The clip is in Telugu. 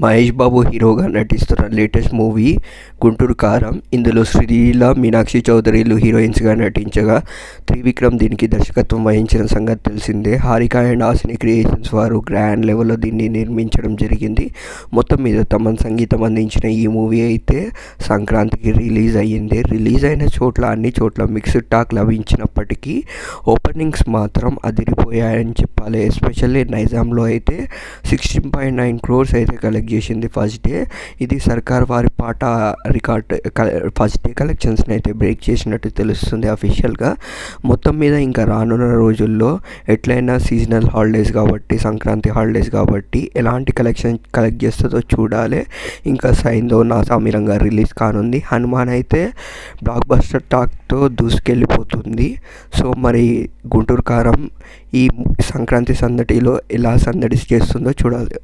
మహేష్ బాబు హీరోగా నటిస్తున్న లేటెస్ట్ మూవీ గుంటూరు కారం. ఇందులో శ్రీలీల, మీనాక్షి చౌదరిలు హీరోయిన్స్గా నటించగా, త్రివిక్రమ్ దీనికి దర్శకత్వం వహించిన సంగతి తెలిసిందే. హారిక అండ్ హాసిని క్రియేషన్స్ వారు గ్రాండ్ లెవెల్లో దీన్ని నిర్మించడం జరిగింది. మొత్తం మీద తమన్ సంగీతం అందించిన ఈ మూవీ అయితే సంక్రాంతికి రిలీజ్ అయ్యింది. రిలీజ్ అయిన చోట్ల అన్ని చోట్ల మిక్స్డ్ టాక్ లభించినప్పటికీ ఓపెనింగ్స్ మాత్రం అదిరిపోయాయని చెప్పాలి. ఎస్పెషల్లీ నైజాంలో అయితే 16.9 crores అయితే కలెక్ట్ చేసింది ఫస్ట్ డే. ఇది సర్కార్ వారి పాట రికార్డ్ ఫస్ట్ డే కలెక్షన్స్ని అయితే బ్రేక్ చేసినట్టు తెలుస్తుంది అఫీషియల్గా. మొత్తం మీద ఇంకా రానున్న రోజుల్లో ఎట్లయినా సీజనల్ హాలిడేస్ కాబట్టి, సంక్రాంతి హాలిడేస్ కాబట్టి ఎలాంటి కలెక్షన్ కలెక్ట్ చేస్తుందో చూడాలి. ఇంకా సైందో నా సామిరంగా రిలీజ్ కానుంది. హనుమాన్ అయితే బ్లాక్ బస్టర్ టాక్తో దూసుకెళ్ళిపోతుంది. సో మరి గుంటూరు కారం ఈ సంక్రాంతి సందడిలో ఎలా సందడి చేస్తుందో చూడాలి.